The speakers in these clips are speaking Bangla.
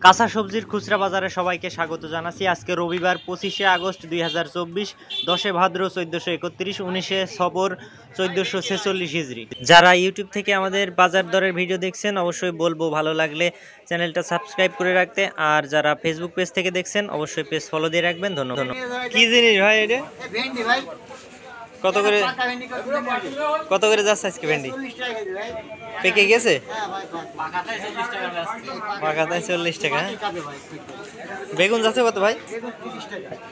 কাঁচা সবজির খুচরা বাজারে সবাইকে স্বাগত জানাচ্ছি। আজকে রবিবার 25শে আগস্ট 2024, 10শে ভাদ্র 1431, 19শে সফর 1446 হিজরি। যারা ইউটিউব থেকে আমাদের বাজার দরের ভিডিও দেখছেন অবশ্যই বলবো ভালো লাগলে চ্যানেলটা সাবস্ক্রাইব করে রাখতে, আর যারা ফেসবুক পেজ থেকে দেখছেন অবশ্যই পেজ ফলো দিয়ে রাখবেন। ধন্যবাদ। কি জিনিস ভাই এটা? কত করে যাচ্ছে আজকে ভেন্ডি? পেকে গেছে? পাকাতায় 40 টাকা। বেগুন যাচ্ছে কত ভাই?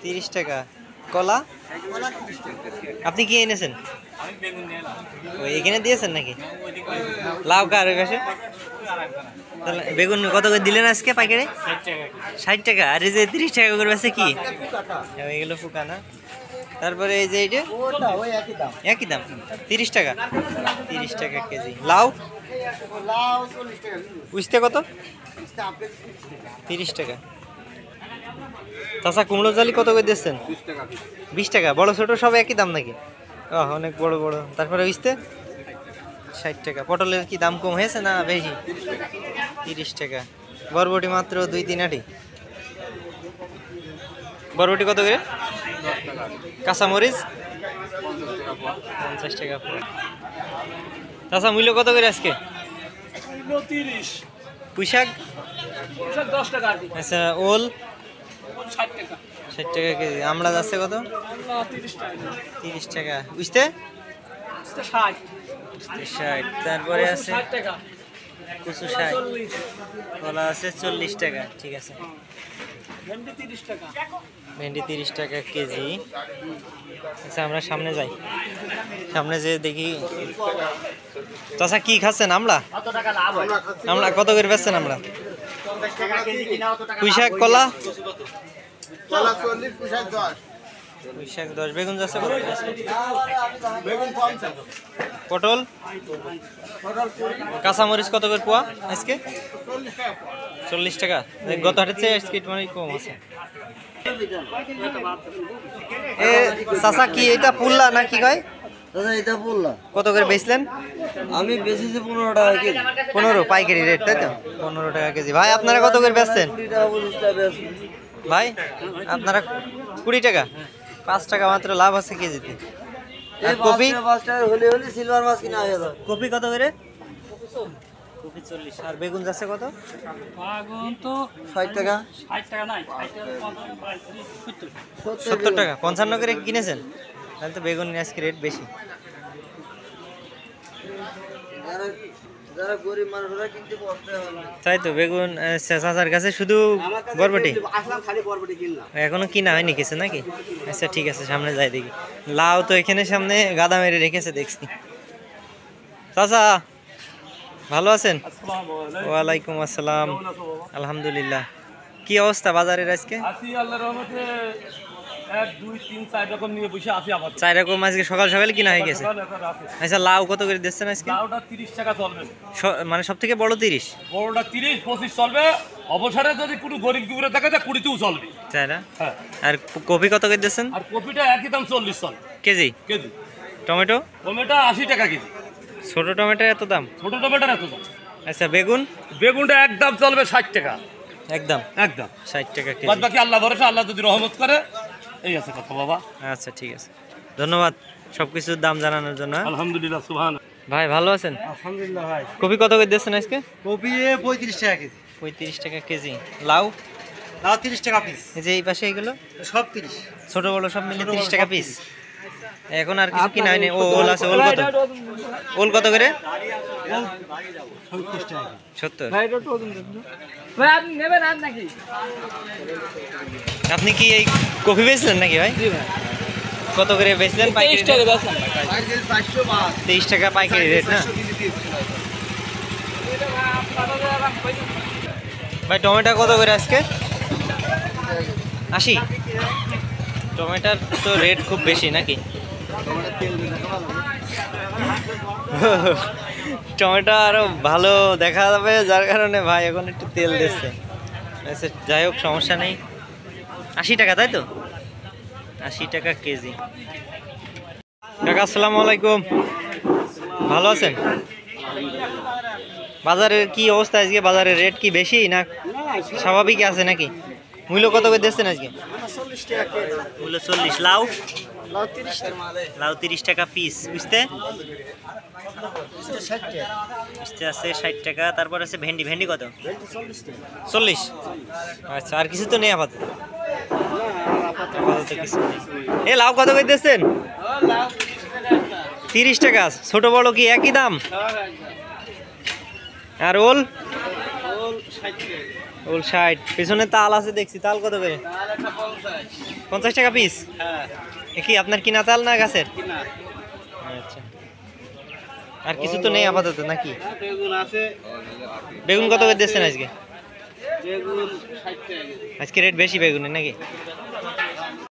30 টাকা। কলা আপনি কি এনেছেন? এখানে দিয়েছেন নাকি? লাউ কার ওই পাশে? বেগুন কত করে দিলেন আজকে পাইকারি? 60 টাকা। আর এই যে 30 টাকা করে আছে কি এগুলো? ফুকা না? তারপরে এই যে এইটা একই দাম 30 টাকা। 30 টাকা কেজি। লাউ বুঝতে কত? 30 টাকা। চাচা কুমড়ো জালি কত করে দিচ্ছেন? 20 টাকা। বড় ছোট সব একই দাম নাকি? অনেক বড় বড়। তারপরে বুঝতে 60 টাকা। পটলের কি দাম কম হয়েছে না বেশি? 30 টাকা। বরবটি মাত্র 2-3 আটি। বরবটি কত করে? কাঁচামরিচ 50 টাকা। চাচা মূল্য কত করে আজকে? পুঁইশাক 10 টাকা। আচ্ছা, ওল 60 টাকা কেজি। আমরা যাচ্ছে কত? 30 টাকা। বুঝতে 60। তারপরে আছে কুচু 60। কলা আছে 40 টাকা। ঠিক আছে। ভেন্ডি 30 টাকা কেজি। আচ্ছা, আমরা সামনে যাই। সামনে যে দেখি। চাচা কি খাচ্ছেন? আমরা কত করে বেচছেন? আমরা পুঁইশাক কলা 10। বেগুন যাচ্ছে কত? পটল কাঁচামরিচ কত করে পোয়া আজকে? 40 টাকা। গত হাটের চেয়ে আজকে একটু কম আছে। চাচা কি এটা পুল্লা না কি কয়? এটা পুল্লা। কত করে বেচলেন? আমি বেচেছি 15 টাকা কেজি। 15 পাইকারি রেট, তাই তো? 15 টাকা কেজি। ভাই আপনারা কত করে বেচছেন? 20 টাকা 25 টাকা বেচছি। ভাই আপনারা 20 টাকা। 5 টাকা মাত্র লাভ আছে কেজিতে। আর কপি 5 টাকা হলে সিলভার মাছ কিনা হয়ে যাবে। কপি কত করে? কপি 40। আর বেগুন যাচ্ছে কত? বেগুন তো 60 টাকা। 60 টাকা নাই, 70 টাকা। 55 করে কিনেছেন? তাহলে তো বেগুন আজকে রেট বেশি। যারা গরিব মানুষরা কিনতে পারতে হবে। তাই তো। বেগুন চাচার কাছে শুধু বরবটি আসলাম, খালি বরবটি কিনলাম। এখনো কিনা হয়নি কিছু নাকি? আচ্ছা ঠিক আছে, সামনে যাই দেখি। লাউ তো এখানে সামনে গাদা মেরে রেখেছে দেখছি। চাচা ভালো আছেন? ওয়ালাইকুম আসসালাম। আলহামদুলিল্লাহ। কি অবস্থা বাজারের আজকে? চার রকম আজকে সকাল সকালে কিনা হয়ে গেছে। আচ্ছা, লাউ কত করে দিচ্ছেন আজকে? 30 টাকা চলবে। মানে সব থেকে বড় 30? বড়টা 30-25 চলবে। অবসরে যদি কোনো গরিব দুপুরে থাকে তা 20-তেও চলবে, তাই না? হ্যাঁ। আর কপি কত করে দিচ্ছেন? আর কপিটা একই দাম 40 চল কেজি। কেজি। টমেটো? টমেটো 80 টাকা কেজি। ছোট টমেটোর এত দাম? ছোট টমেটোর এত দাম। আচ্ছা, বেগুন? বেগুনটা একদম চলবে 60 টাকা। একদম 60 টাকা কেজি। বাদ বাকি আল্লাহ ভরসা, আল্লাহ যদি রহমত করে। এই আছে কথা বাবা। আচ্ছা ঠিক আছে, ধন্যবাদ সবকিছুর দাম জানানোর জন্য। আলহামদুলিল্লাহ। সুবহান। ভাই ভালো আছেন? আলহামদুলিল্লাহ ভাই। কপি কত করে দিচ্ছেন আজকে? কপি 35 টাকা কেজি। 35 টাকা কেজি। লাউ? লাউ 30 টাকা পিস। এই যে এই পাশে এগুলো সব 30। ছোট বড় সব মিলে 30 টাকা পিস। এখন আর কিছু কিনা হয়নি। ওল আছে। ওল কত? ওল কত করে? 70 টাকা। 70। ভাই আপনি নেবেন আর নাকি? আপনি কি এই কফি বেচলেন নাকি ভাই? জি ভাই। কত করে বেচলেন? 23 টাকা বেচলাম। 23 টাকা পাইকারি রেট না? ভাই টমেটো কত করে আজকে? 80। টমেটোর তো রেট খুব বেশি নাকি? টমেটো আরো ভালো দেখা যাবে, যার কারণে ভাই এখন একটু তেল দিচ্ছে। আচ্ছা যাই হোক, সমস্যা নেই। 80 টাকা, তাই তো? 80 টাকা কেজি। কাকা আসসালামু আলাইকুম, ভালো আছেন? বাজারের কি অবস্থা আজকে? বাজারের রেট কি বেশি না স্বাভাবিক আছে নাকি? মূল্য কত করে দিচ্ছেন আজকে? মূল্য 40। লাউ? লাউ 30 টাকা পিস। বুঝতে আছে 60 টাকা। তারপর আছে ভেন্ডি। ভেন্ডি কত? 40। আচ্ছা, আর কিছু তো নেই আপাতত? আপাতত কিছু নেই। এ লাউ কত করে দিচ্ছেন? 30 টাকা। ছোট বড় কি একই দাম? আর ওল? ওল 60। পেছনে তাল আছে দেখছি, তাল কত করে? 50 টাকা পিস। কি আপনার কিনা তাল না গাছের? আচ্ছা, আর কিছু তো নেই আপাতত নাকি? বেগুন কত করে দিচ্ছেন আজকে? আজকে রেট বেশি বেগুনের নাকি?